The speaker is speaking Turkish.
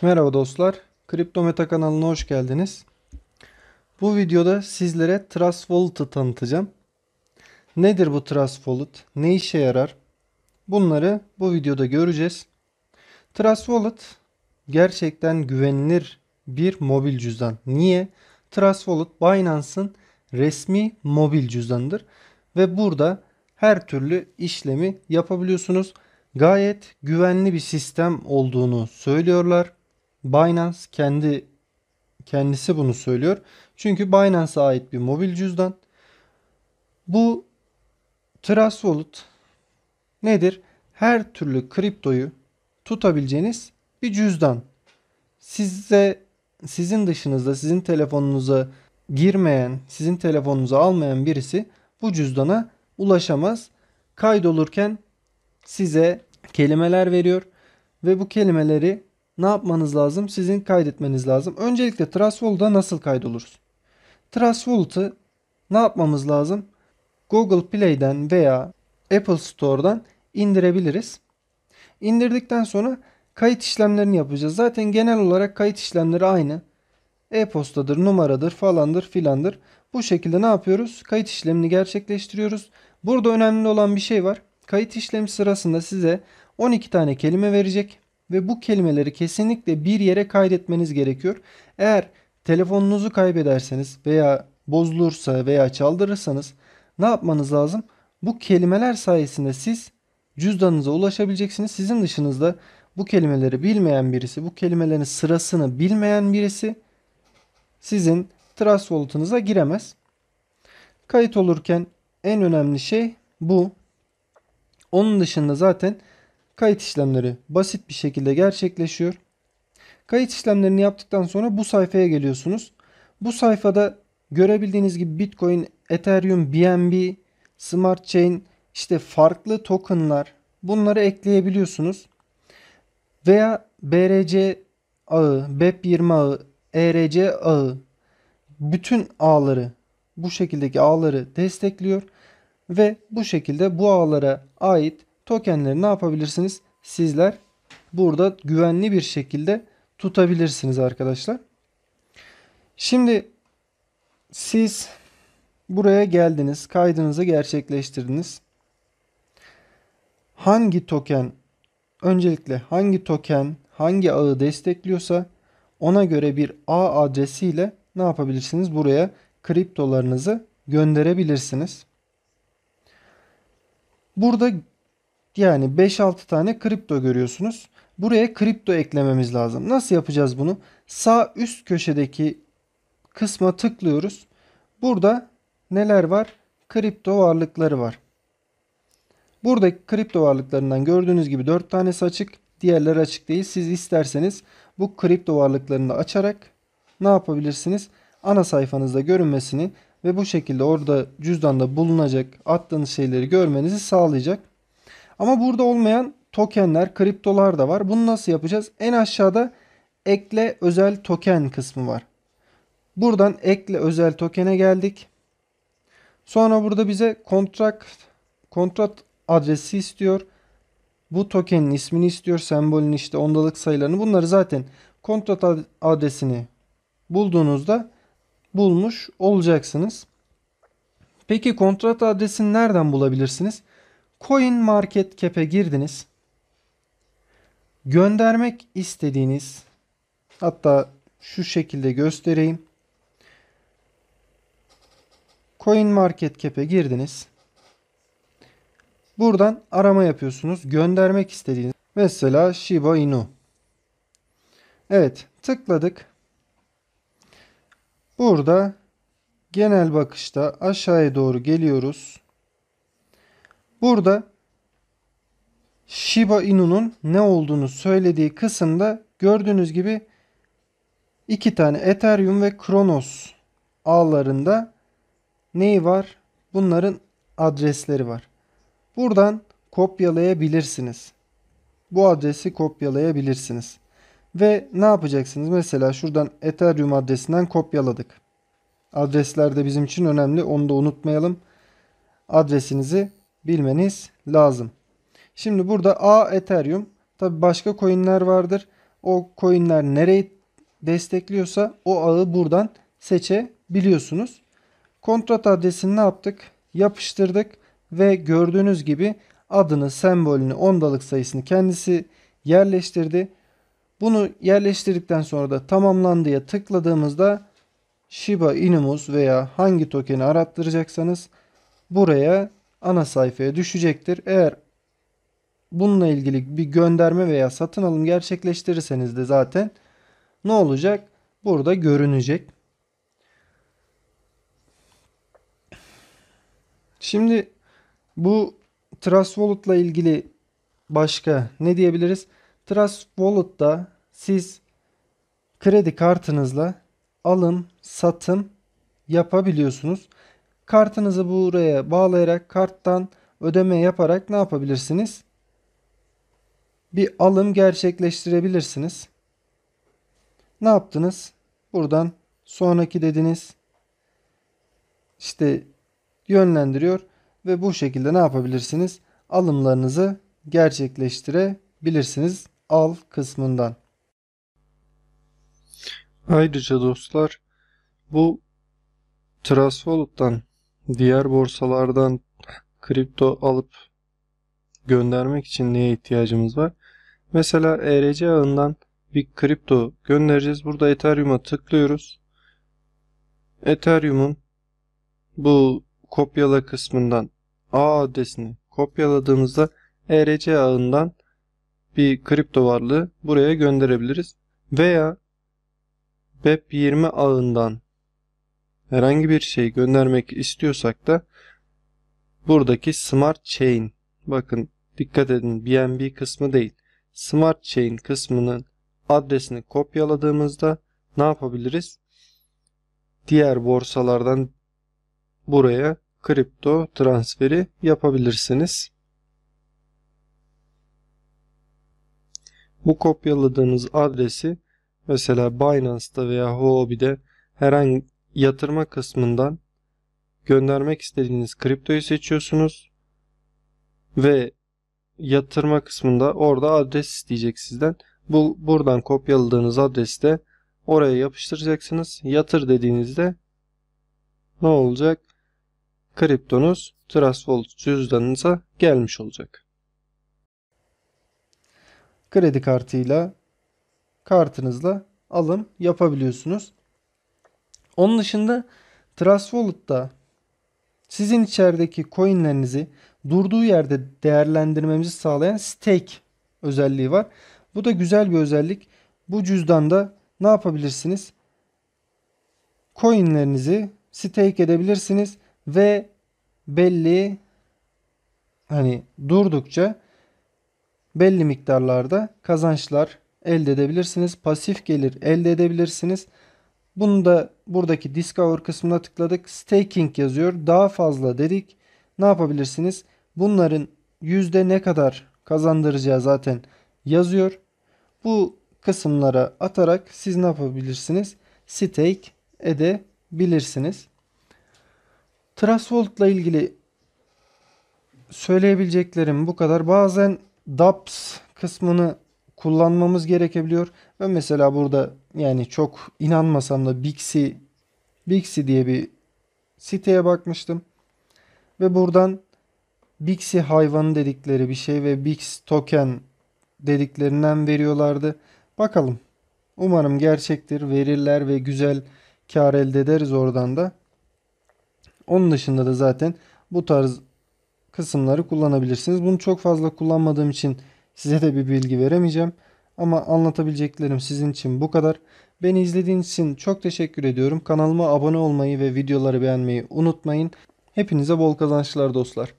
Merhaba dostlar. Kripto Meta kanalına hoş geldiniz. Bu videoda sizlere Trust Wallet'ı tanıtacağım. Nedir bu Trust Wallet? Ne işe yarar? Bunları bu videoda göreceğiz. Trust Wallet gerçekten güvenilir bir mobil cüzdan. Niye? Trust Wallet Binance'ın resmi mobil cüzdanıdır. Ve burada her türlü işlemi yapabiliyorsunuz. Gayet güvenli bir sistem olduğunu söylüyorlar. Binance kendisi bunu söylüyor. Çünkü Binance'a ait bir mobil cüzdan. Bu Trust Wallet nedir? Her türlü kriptoyu tutabileceğiniz bir cüzdan. Sizin dışınızda, sizin telefonunuza girmeyen, sizin telefonunuza almayan birisi bu cüzdana ulaşamaz. Kaydolurken size kelimeler veriyor ve bu kelimeleri ne yapmanız lazım? Sizin kaydetmeniz lazım. Öncelikle Trust Wallet'a nasıl kaydoluruz? Trust Wallet'ı ne yapmamız lazım? Google Play'den veya Apple Store'dan indirebiliriz. İndirdikten sonra kayıt işlemlerini yapacağız. Zaten genel olarak kayıt işlemleri aynı. E-postadır, numaradır, falandır, filandır. Bu şekilde ne yapıyoruz? Kayıt işlemini gerçekleştiriyoruz. Burada önemli olan bir şey var. Kayıt işlemi sırasında size 12 tane kelime verecek ve bu kelimeleri kesinlikle bir yere kaydetmeniz gerekiyor. Eğer telefonunuzu kaybederseniz veya bozulursa veya çaldırırsanız ne yapmanız lazım? Bu kelimeler sayesinde siz cüzdanınıza ulaşabileceksiniz. Sizin dışınızda bu kelimeleri bilmeyen birisi, bu kelimelerin sırasını bilmeyen birisi sizin Trust Wallet'ınıza giremez. Kayıt olurken en önemli şey bu. Onun dışında zaten kayıt işlemleri basit bir şekilde gerçekleşiyor. Kayıt işlemlerini yaptıktan sonra bu sayfaya geliyorsunuz. Bu sayfada görebildiğiniz gibi Bitcoin, Ethereum, BNB, Smart Chain, işte farklı tokenlar, bunları ekleyebiliyorsunuz. Veya BRC ağı, BEP20 ağı, ERC ağı, bütün ağları, bu şekildeki ağları destekliyor ve bu şekilde bu ağlara ait tokenleri ne yapabilirsiniz? Sizler burada güvenli bir şekilde tutabilirsiniz arkadaşlar. Şimdi siz buraya geldiniz, kaydınızı gerçekleştirdiniz. Hangi token, öncelikle hangi token, hangi ağı destekliyorsa ona göre bir ağ adresiyle ne yapabilirsiniz? Buraya kriptolarınızı gönderebilirsiniz. Burada yani 5-6 tane kripto görüyorsunuz. Buraya kripto eklememiz lazım. Nasıl yapacağız bunu? Sağ üst köşedeki kısma tıklıyoruz. Burada neler var? Kripto varlıkları var. Buradaki kripto varlıklarından gördüğünüz gibi 4 tanesi açık. Diğerleri açık değil. Siz isterseniz bu kripto varlıklarını da açarak ne yapabilirsiniz? Ana sayfanızda görünmesini ve bu şekilde orada cüzdanda bulunacak attığınız şeyleri görmenizi sağlayacak. Ama burada olmayan tokenler, kriptolar da var. Bunu nasıl yapacağız? En aşağıda ekle özel token kısmı var. Buradan ekle özel tokene geldik. Sonra burada bize kontrat adresi istiyor. Bu tokenin ismini istiyor. Sembolün işte ondalık sayılarını. Bunları zaten kontrat adresini bulduğunuzda bulmuş olacaksınız. Peki kontrat adresini nereden bulabilirsiniz? CoinMarketCap'e girdiniz. Göndermek istediğiniz, hatta şu şekilde göstereyim. CoinMarketCap'e girdiniz. Buradan arama yapıyorsunuz. Göndermek istediğiniz mesela Shiba Inu. Evet, tıkladık. Burada genel bakışta aşağıya doğru geliyoruz. Burada Shiba Inu'nun ne olduğunu söylediği kısımda gördüğünüz gibi iki tane Ethereum ve Kronos ağlarında neyi var? Bunların adresleri var. Buradan kopyalayabilirsiniz. Bu adresi kopyalayabilirsiniz. Ve ne yapacaksınız? Mesela şuradan Ethereum adresinden kopyaladık. Adresler de bizim için önemli. Onu da unutmayalım. Adresinizi bilmeniz lazım. Şimdi burada A Ethereum. Tabi başka coinler vardır. O coinler nereyi destekliyorsa o ağı buradan seçebiliyorsunuz. Kontrat adresini ne yaptık? Yapıştırdık ve gördüğünüz gibi adını, sembolünü, ondalık sayısını kendisi yerleştirdi. Bunu yerleştirdikten sonra da tamamlandıya tıkladığımızda Shiba Inu'muz veya hangi tokeni arattıracaksanız buraya ana sayfaya düşecektir. Eğer bununla ilgili bir gönderme veya satın alım gerçekleştirirseniz de zaten ne olacak? Burada görünecek. Şimdi bu Trust Wallet'la ilgili başka ne diyebiliriz? Trust Wallet'ta siz kredi kartınızla alım, satım yapabiliyorsunuz. Kartınızı buraya bağlayarak karttan ödeme yaparak ne yapabilirsiniz? Bir alım gerçekleştirebilirsiniz. Ne yaptınız? Buradan sonraki dediniz. İşte yönlendiriyor ve bu şekilde ne yapabilirsiniz? Alımlarınızı gerçekleştirebilirsiniz al kısmından. Ayrıca dostlar, bu Trust Wallet'tan diğer borsalardan kripto alıp göndermek için neye ihtiyacımız var? Mesela ERC ağından bir kripto göndereceğiz. Burada Ethereum'a tıklıyoruz. Ethereum'un bu kopyala kısmından ağ adresini kopyaladığımızda ERC ağından bir kripto varlığı buraya gönderebiliriz. Veya BEP20 ağından herhangi bir şey göndermek istiyorsak da buradaki Smart Chain, bakın dikkat edin, BNB kısmı değil, Smart Chain kısmının adresini kopyaladığımızda ne yapabiliriz? Diğer borsalardan buraya kripto transferi yapabilirsiniz. Bu kopyaladığınız adresi mesela Binance'da veya Huobi'de herhangi yatırma kısmından göndermek istediğiniz kriptoyu seçiyorsunuz ve yatırma kısmında orada adres isteyecek sizden. Buradan kopyaladığınız adresi de oraya yapıştıracaksınız. Yatır dediğinizde ne olacak? Kriptonuz Trust Wallet cüzdanınıza gelmiş olacak. Kredi kartıyla, kartınızla alım yapabiliyorsunuz. Onun dışında Trust Wallet'ta sizin içerideki coinlerinizi durduğu yerde değerlendirmemizi sağlayan stake özelliği var. Bu da güzel bir özellik. Bu cüzdanda ne yapabilirsiniz? Coinlerinizi stake edebilirsiniz ve belli, hani durdukça belli miktarlarda kazançlar elde edebilirsiniz. Pasif gelir elde edebilirsiniz. Bunu da buradaki Discover kısmına tıkladık. Staking yazıyor. Daha fazla dedik. Ne yapabilirsiniz? Bunların yüzde ne kadar kazandıracağı zaten yazıyor. Bu kısımlara atarak siz ne yapabilirsiniz? Stake edebilirsiniz. Trust Wallet ile ilgili söyleyebileceklerim bu kadar. Bazen dApps kısmını kullanmamız gerekebiliyor. Ben mesela burada yani çok inanmasam da Bixi diye bir siteye bakmıştım. Ve buradan Bixi hayvanı dedikleri bir şey ve Bix token dediklerinden veriyorlardı. Bakalım. Umarım gerçektir. Verirler ve güzel kar elde ederiz oradan da. Onun dışında da zaten bu tarz kısımları kullanabilirsiniz. Bunu çok fazla kullanmadığım için size de bir bilgi veremeyeceğim. Ama anlatabileceklerim sizin için bu kadar. Beni izlediğiniz için çok teşekkür ediyorum. Kanalıma abone olmayı ve videoları beğenmeyi unutmayın. Hepinize bol kazançlar dostlar.